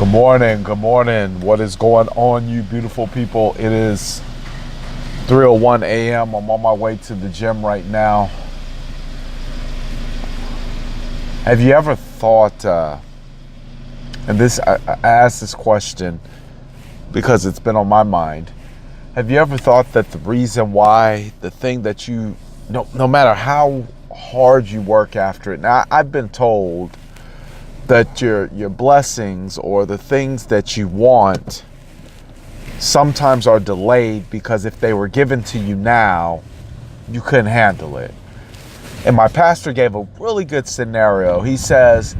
Good morning. Good morning. What is going on, you beautiful people? It is 3:01 a.m. I'm on my way to the gym right now. Have you ever thought, and I asked this question because it's been on my mind. Have you ever thought that the reason why the thing that no matter how hard you work after it, now I've been told that your blessings or the things that you want sometimes are delayed because if they were given to you now, you couldn't handle it. And my pastor gave a really good scenario. He says,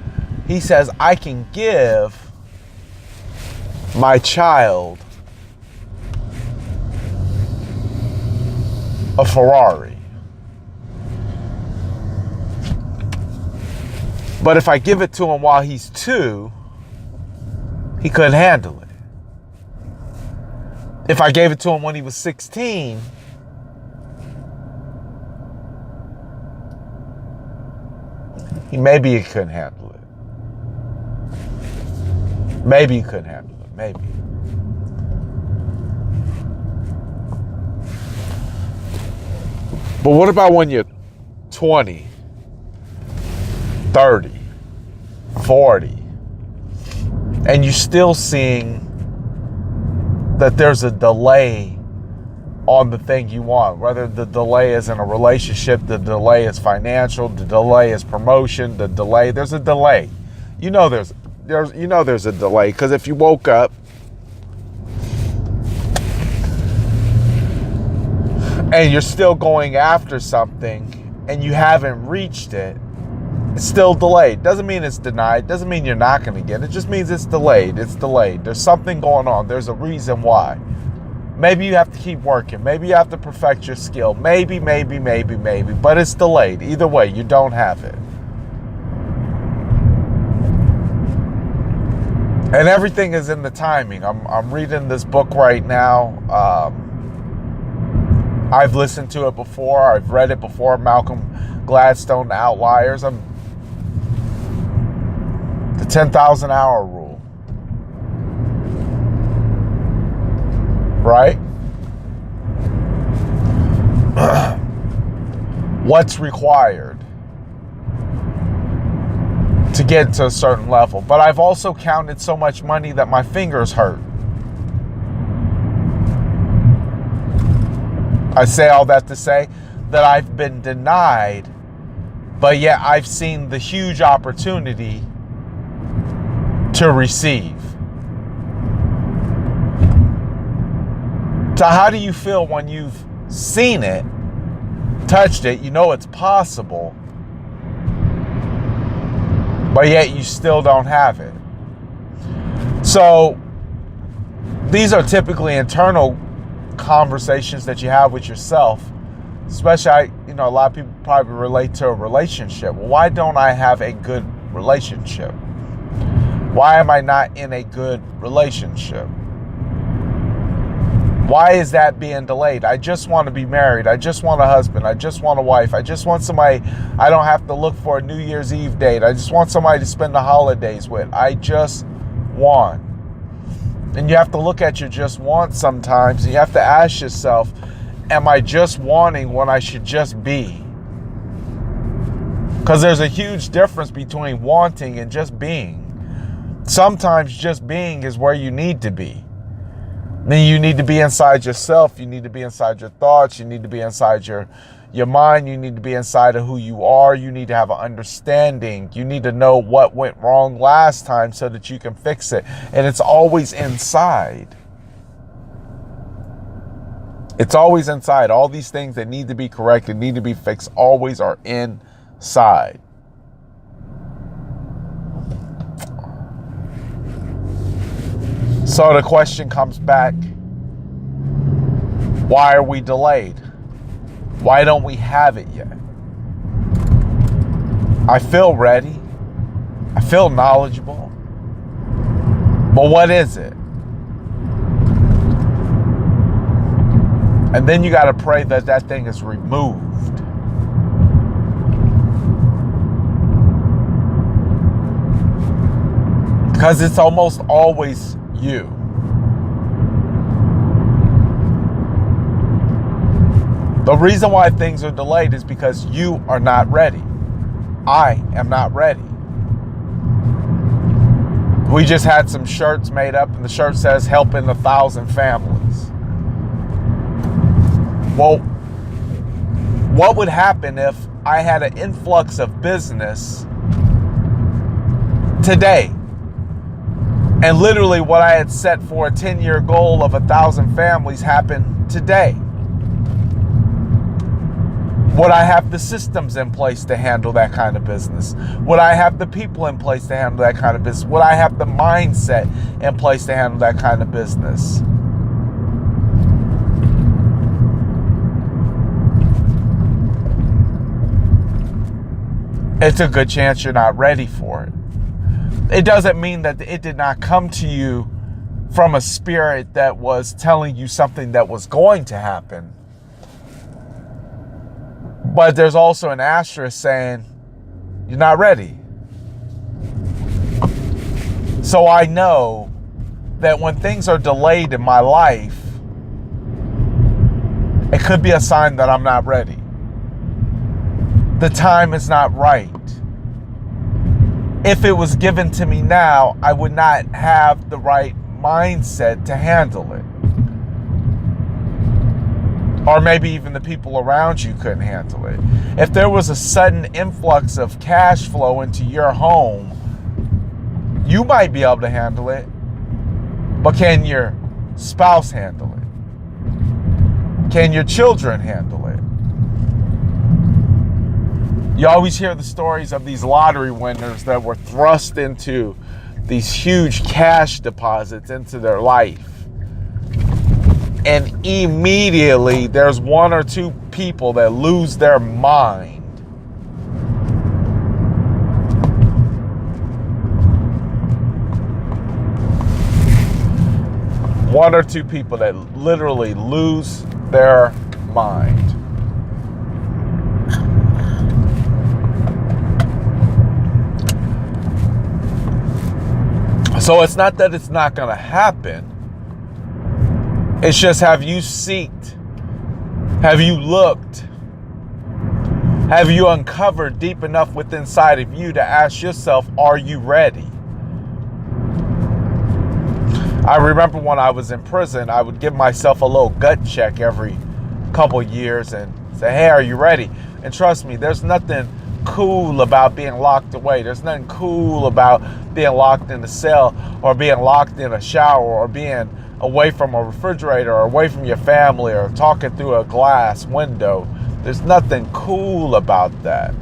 I can give my child a Ferrari. But if I give it to him while he's 2, he couldn't handle it. If I gave it to him when he was 16, maybe he couldn't handle it. Maybe he couldn't handle it. Maybe. But what about when you're 20? 30, 40, and you're still seeing that there's a delay on the thing you want, whether the delay is in a relationship, the delay is financial, the delay is promotion, there's a delay. You know there's a delay, because if you woke up and you're still going after something and you haven't reached it, it's still delayed. Doesn't mean it's denied. Doesn't mean you're not going to get it. It just means it's delayed. It's delayed. There's something going on. There's a reason why. Maybe you have to keep working. Maybe you have to perfect your skill. Maybe. But it's delayed. Either way, you don't have it. And everything is in the timing. I'm reading this book right now. I've listened to it before. I've read it before. Malcolm Gladstone, The Outliers. The 10,000 hour rule. Right? What's required to get to a certain level. But I've also counted so much money that my fingers hurt. I say all that to say that I've been denied, but yet I've seen the huge opportunity to receive. So how do you feel when you've seen it, touched it, you know it's possible, but yet you still don't have it? So these are typically internal conversations that you have with yourself, especially, a lot of people probably relate to a relationship. Well, why don't I have a good relationship? Why am I not in a good relationship? Why is that being delayed? I just want to be married. I just want a husband. I just want a wife. I just want somebody I don't have to look for a New Year's Eve date. I just want somebody to spend the holidays with. I just want. And you have to look at your just want sometimes, and you have to ask yourself, am I just wanting when I should just be? Because there's a huge difference between wanting and just being. Sometimes just being is where you need to be. Then you need to be inside yourself. You need to be inside your thoughts. You need to be inside your mind. You need to be inside of who you are. You need to have an understanding. You need to know what went wrong last time so that you can fix it. And it's always inside. It's always inside. All these things that need to be corrected, need to be fixed, always are inside. So the question comes back, why are we delayed? Why don't we have it yet? I feel ready. I feel knowledgeable. But what is it? And then you got to pray that that thing is removed. Because it's almost always you. The reason why things are delayed is because you are not ready. I am not ready. We just had some shirts made up, and the shirt says helping 1,000 families. Well, what would happen if I had an influx of business today? And literally what I had set for a 10-year goal of 1,000 families happened today. Would I have the systems in place to handle that kind of business? Would I have the people in place to handle that kind of business? Would I have the mindset in place to handle that kind of business? It's a good chance you're not ready for it. It doesn't mean that it did not come to you from a spirit that was telling you something that was going to happen. But there's also an asterisk saying, you're not ready. So I know that when things are delayed in my life, it could be a sign that I'm not ready. The time is not right. If it was given to me now, I would not have the right mindset to handle it. Or maybe even the people around you couldn't handle it. If there was a sudden influx of cash flow into your home, you might be able to handle it, but can your spouse handle it? Can your children handle it? You always hear the stories of these lottery winners that were thrust into these huge cash deposits into their life. And immediately there's one or two people that lose their mind. One or two people that literally lose their mind. So it's not that it's not going to happen. It's just, have you seeked? Have you looked? Have you uncovered deep enough within inside of you to ask yourself, are you ready? I remember when I was in prison, I would give myself a little gut check every couple years and say, hey, are you ready? And trust me, there's nothing cool about being locked away. There's nothing cool about being locked in a cell or being locked in a shower or being away from a refrigerator or away from your family or talking through a glass window. There's nothing cool about that.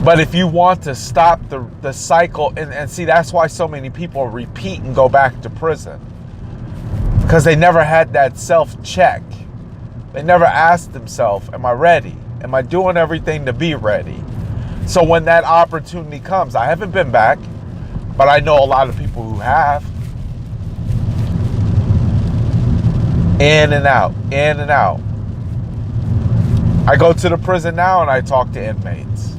But if you want to stop the cycle, and see, that's why so many people repeat and go back to prison. Because they never had that self-check. They never asked themselves, am I ready? Am I doing everything to be ready? So when that opportunity comes, I haven't been back, but I know a lot of people who have. In and out, in and out. I go to the prison now and I talk to inmates.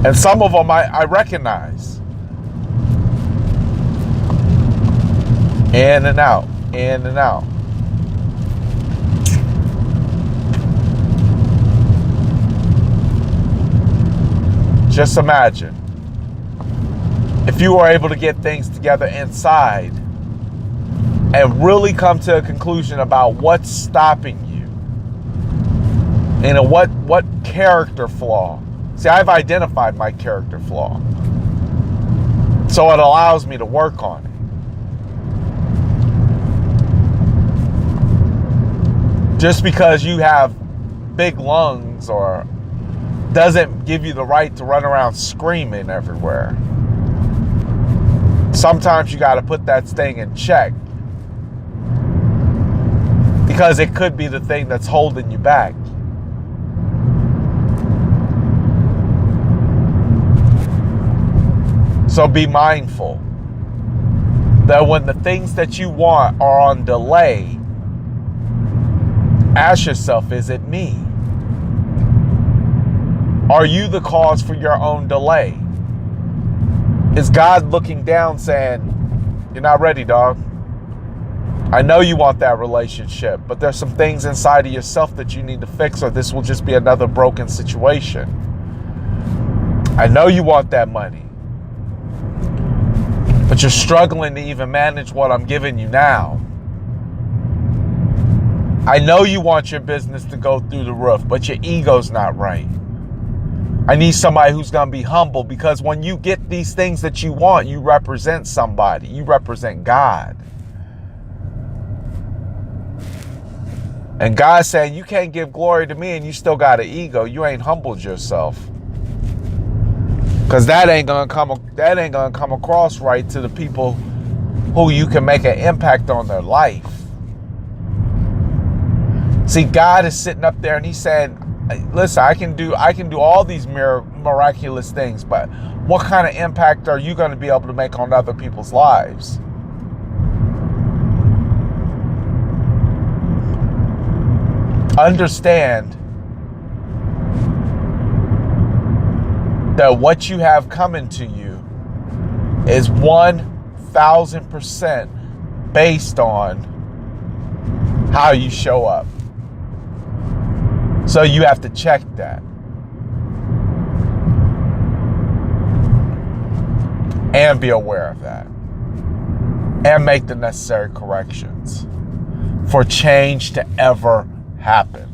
And some of them I recognize. In and out, in and out. Just imagine if you were able to get things together inside and really come to a conclusion about what's stopping you and what character flaw. See, I've identified my character flaw, so it allows me to work on it. Just because you have big lungs or doesn't give you the right to run around screaming everywhere. Sometimes you got to put that thing in check, because it could be the thing that's holding you back. So be mindful that when the things that you want are on delay, ask yourself, is it me? Are you the cause for your own delay? Is God looking down saying, you're not ready, dog? I know you want that relationship, but there's some things inside of yourself that you need to fix, or this will just be another broken situation. I know you want that money, but you're struggling to even manage what I'm giving you now. I know you want your business to go through the roof, but your ego's not right. I need somebody who's going to be humble, because when you get these things that you want, you represent somebody. You represent God. And God's saying, you can't give glory to me and you still got an ego. You ain't humbled yourself. Because that ain't gonna come across right to the people who you can make an impact on their life. See, God is sitting up there and he's saying, listen, I can do all these miraculous things, but what kind of impact are you going to be able to make on other people's lives? Understand that what you have coming to you is 1,000% based on how you show up. So you have to check that. And be aware of that. And make the necessary corrections for change to ever happen.